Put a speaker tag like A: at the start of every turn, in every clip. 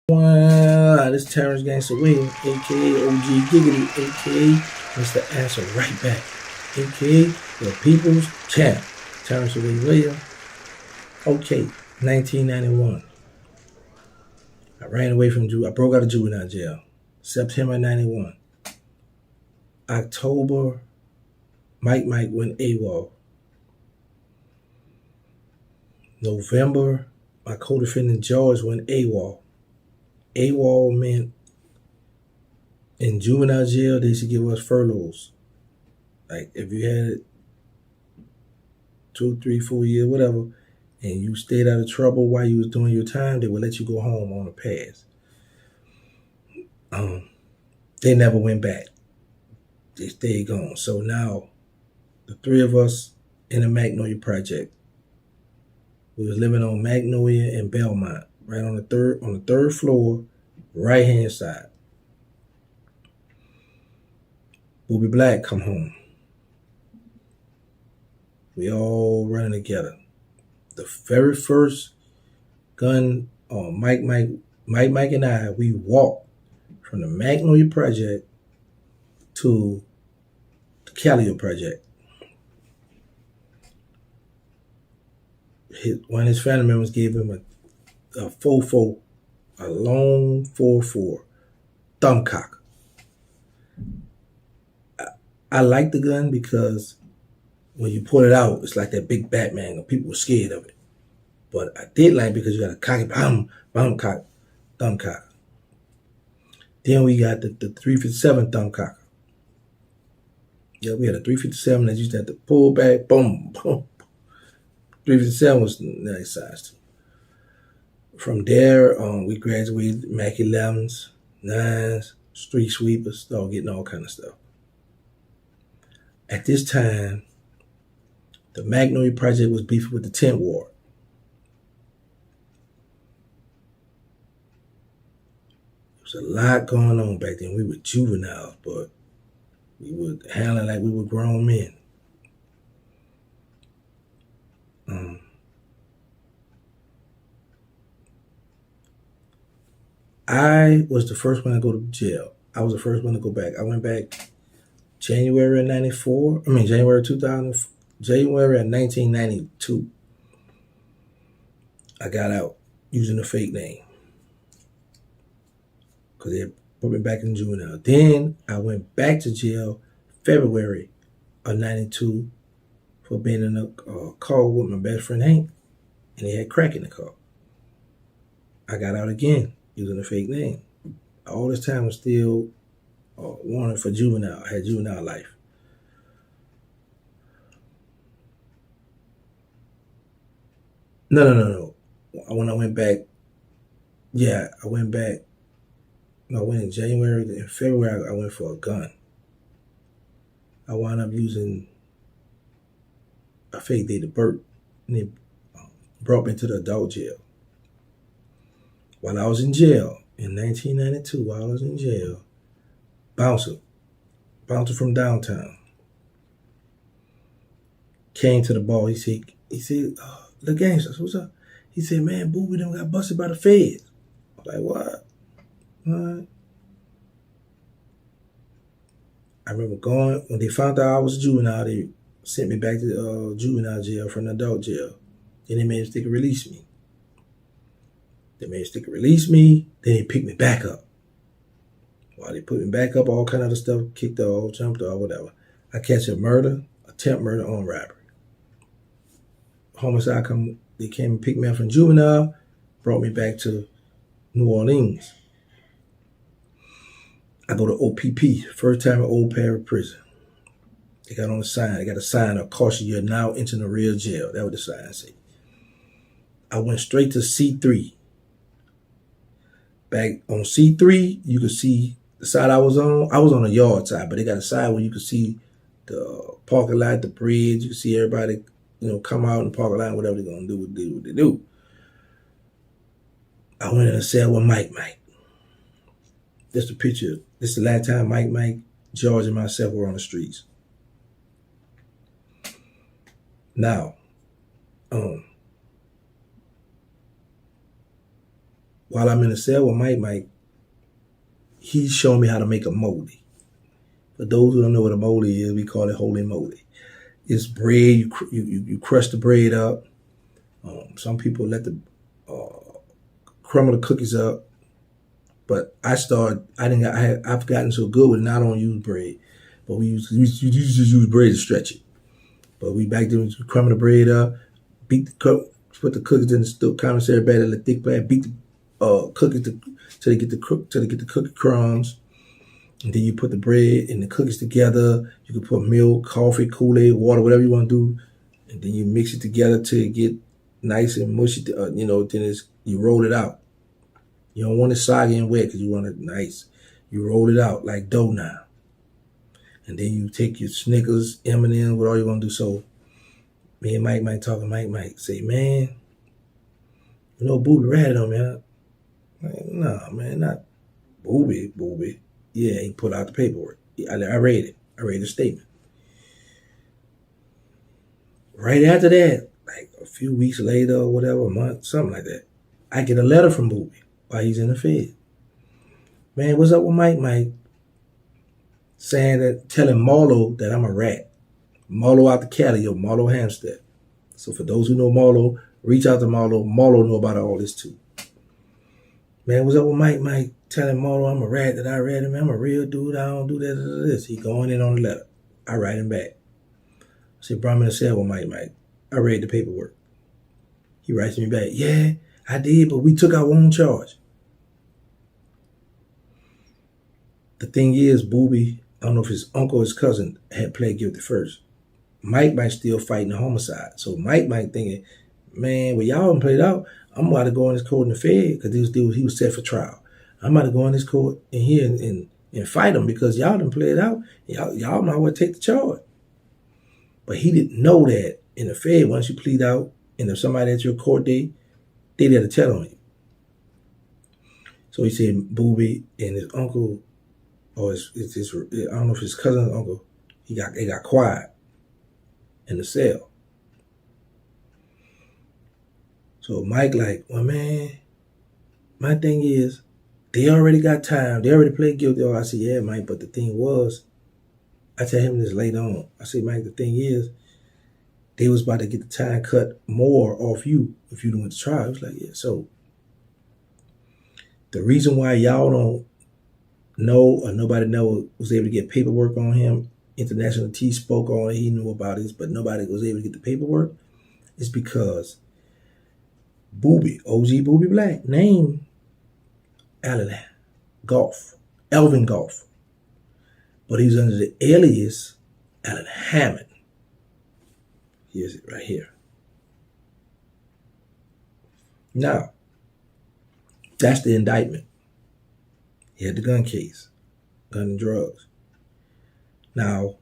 A: This is Terrance Gangsta Williams, aka OG Giggity, aka Mr. Answer Right Back, aka the People's Champ, Terrance Williams. Okay, 1991. I ran away from I broke out of juvenile jail. September 91. October, Mike went AWOL. November, my co-defendant George went AWOL. AWOL meant in juvenile jail, they should give us furloughs. Like if you had 2, 3, 4 years, whatever, and you stayed out of trouble while you was doing your time, they would let you go home on a pass. They never went back. They stayed gone. So now, the three of us in the Magnolia Project, we was living on Magnolia and Belmont, right on the third floor, right hand side. Boobie Black come home. We all running together. The very first gun, Mike and I, we walked from the Magnolia Project to the Callio Project. One of his family members gave him a 4-4, a long 4-4 thumbcock. I like the gun because when you pull it out, it's like that big Batman. People were scared of it. But I did like it because you got a cocky cock, thumbcock. Then we got the 357 thumbcock. Yeah, we had a 357 that used to have to pull back, boom, boom. 357 was nice size too. From there, we graduated Mac 11s, 9s, street sweepers, started getting all kind of stuff. At this time, the Magnolia Project was beefing with the 10th Ward. There was a lot going on back then. We were juveniles, but we were handling like we were grown men. I was the first one to go to jail. I was the first one to go back. I went back January of 94. January 2000. January of 1992. I got out using a fake name because they put me back in juvenile. Then I went back to jail February of 92 for being in a car with my best friend Hank, and he had crack in the car. I got out again using a fake name. All this time I was still wanted for juvenile. I had juvenile life. No. When I went back, I went back. No, I went in January. In February, I went for a gun. I wound up using a fake date of birth, and they brought me to the adult jail. While I was in jail in 1992, while I was in jail, bouncer from downtown, came to the bar. He said, the gangster, what's up? He said, man, Boobie done got busted by the feds. I was like, what? What? I remember going, when they found out I was a juvenile, they sent me back to juvenile jail from the adult jail. Then they made a sticker release me. Then they picked me back up. While they put me back up, all kind of other stuff, kicked off, jumped off, whatever. I catch a murder, attempt murder, armed robbery. Homicide they came and picked me up from juvenile, brought me back to New Orleans. I go to OPP, first time in Old Perry Prison. They got on a sign. They got a sign of caution, you're now entering the real jail. That was the sign said. I went straight to C3. Back on C3, you could see the side I was on the yard side, but they got a side where you could see the parking lot, the bridge. You see everybody, come out in the parking lot, whatever they're going to do, what they do. I went in a cell with Mike. This is the picture. This is the last time Mike, George, and myself were on the streets. Now, while while I'm in the cell with Mike, he's showing me how to make a moldy. For those who don't know what a moldy is, we call it holy moly. It's bread. You crush the bread up. Some people let the crumble the cookies up, but I've gotten so good with it. Now I don't use bread, but we just use bread to stretch it. But we back then we crumble the bread up, put the cookies in the commissary bag, in the thick bag, beat the cookies till they get the cookie crumbs. And then you put the bread and the cookies together. You can put milk, coffee, Kool-Aid, water, whatever you want to do. And then you mix it together till it get nice and mushy. Then you roll it out. You don't want it soggy and wet because you want it nice. You roll it out like dough now. And then you take your Snickers, M&M's, what all you want to do. So me and Mike talking. Mike say, man, Boobie ratted on me, huh? Like, no, man, not Boobie. Yeah, he put out the paperwork. I read it. I read the statement. Right after that, like a few weeks later or whatever, a month, something like that, I get a letter from Boobie while he's in the Fed. Man, what's up with Mike? Telling Marlo that I'm a rat. Marlo out the Cali, Marlo Hampstead. So for those who know Marlo, reach out to Marlo. Marlo know about all this too. Man, what's up with Mike telling Marlo I'm a rat, that I read him. I'm a real dude. I don't do this. He going in on the letter. I write him back. I said, bro, I'm in the cell with Mike. I read the paperwork. He writes me back, yeah, I did, but we took our own charge. The thing is, Boobie, I don't know if his uncle or his cousin had pled guilty first. Mike still fighting the homicide. So Mike thinking, man, well, y'all haven't played out. I'm about to go in this court in the Fed because he was set for trial. I'm about to go in this court in here and fight him because y'all done played out. Y'all might well take the charge. But he didn't know that in the Fed, once you plead out, and if somebody at your court date, they did a tell on you. So he said Boobie and his uncle, or his I don't know if his cousin or uncle, they got quiet in the cell. So Mike like, well, man, my thing is, they already got time. They already played guilty. I said, yeah, Mike, but the thing was, I tell him this later on. I said, Mike, the thing is, they was about to get the time cut more off you if you went to trial. He was like, yeah. So the reason why y'all don't know or nobody was able to get paperwork on him, International T spoke on it, he knew about this, but nobody was able to get the paperwork, is because Boobie, OG Boobie Black, named Elvin Golf. But he's under the alias Alan Hammond. Here's it right here. Now, that's the indictment. He had the gun case, gun and drugs. Now,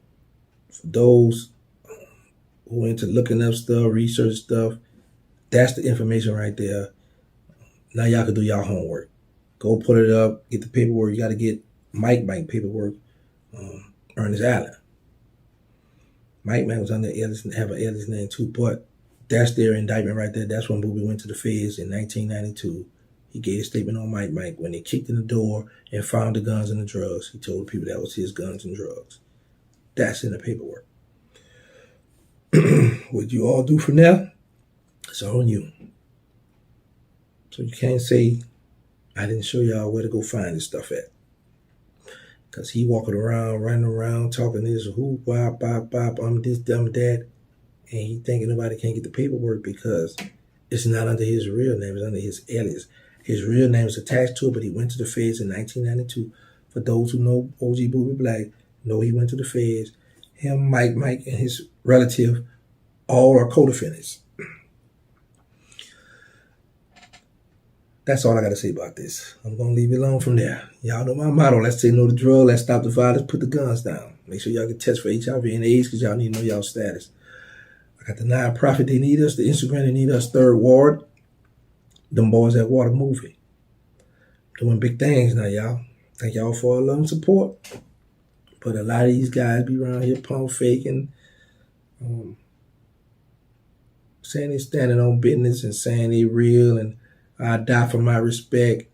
A: for those who are into looking up stuff, research stuff, that's the information right there. Now y'all can do y'all homework. Go put it up, get the paperwork. You got to get Mike paperwork. Ernest Allen. Mike was under alias, have an alias name too, but that's their indictment right there. That's when Boobie went to the feds in 1992. He gave a statement on Mike when they kicked in the door and found the guns and the drugs. He told the people that was his guns and drugs. That's in the paperwork. What you all do from there, it's on you. So you can't say, I didn't show y'all where to go find this stuff at. Because he walking around, running around, talking this, who, bop, I'm this, I'm that. And he thinking nobody can't get the paperwork because it's not under his real name, it's under his alias. His real name is attached to it, but he went to the feds in 1992. For those who know OG Boobie Black, know he went to the feds. Him, Mike, and his relative, all are co-defendants. That's all I got to say about this. I'm going to leave it alone from there. Y'all know my motto. Let's say no to drugs. Let's stop the violence. Put the guns down. Make sure y'all get tested for HIV and AIDS because y'all need to know y'all status. I got the non-profit. They need us. The Instagram, they need us. Third Ward. Them boys at Water Movie. Doing big things now, y'all. Thank y'all for a love and support. But a lot of these guys be around here pump faking, saying they standing on business and saying they real and I die for my respect.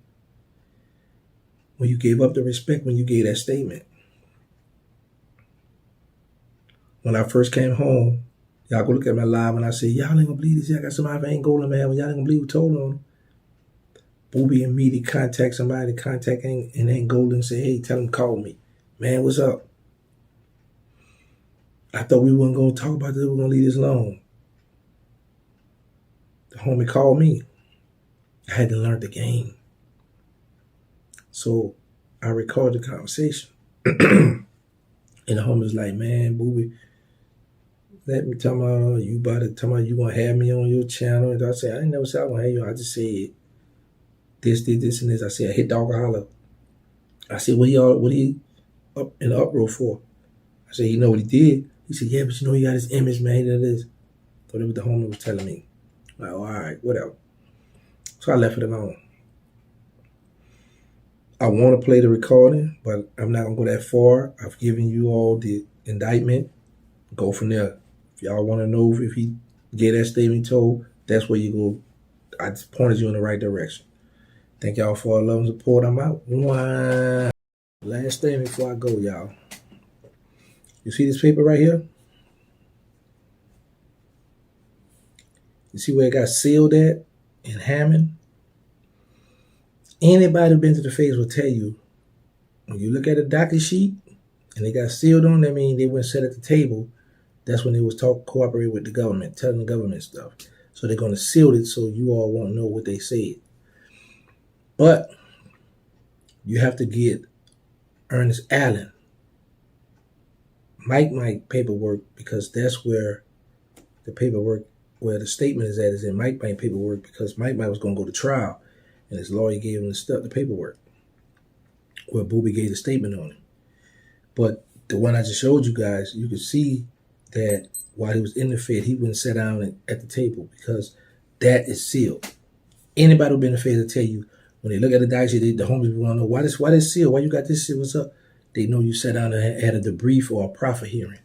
A: When you gave up the respect, when you gave that statement. When I first came home, y'all go look at my live and I said, y'all ain't gonna believe this. I got somebody for ain't golden man. Y'all ain't gonna believe what told on him. Boobie immediately contact somebody, contact ain't golden and say, hey, tell him call me. Man, what's up? I thought we weren't gonna talk about this. We were gonna leave this alone. The homie called me. I had to learn the game. So I recorded the conversation. And the homie was like, man, Boobie, let me tell my you about it. Tell me you gonna have me on your channel. And I said, I ain't never said I was gonna have you. I just said this, and this. I said, I hit dog a holler. I said, what he up in the uproar for? I said, you know what he did? He said, yeah, but you know he got his image, man. He did this. So that was the homie was telling me. Like, oh, all right, whatever. So I left it alone. I want to play the recording, but I'm not gonna go that far. I've given you all the indictment. Go from there. If y'all want to know if he get that statement told, that's where you go. I just pointed you in the right direction. Thank y'all for all love and support. I'm out. Wow. Last thing before I go, y'all. You see this paper right here? You see where it got sealed at in Hammond? Anybody who been to the face will tell you, when you look at a docket sheet and they got sealed on, that means they went set at the table. That's when they was cooperating with the government, telling the government stuff. So they're going to seal it so you all won't know what they said. But you have to get Ernest Allen, Mike paperwork, because that's where the paperwork, where the statement is in Mike paperwork, because Mike was going to go to trial, and his lawyer gave him the paperwork where Boobie gave the statement on it. But the one I just showed you guys, you could see that while he was in the Fed, he wouldn't sit down at the table because that is sealed. Anybody who been in the Fed will tell you, when they look at the document, the homies want to know, why this sealed? Why you got this shit? What's up? They know you sat down and had a debrief or a proffer hearing.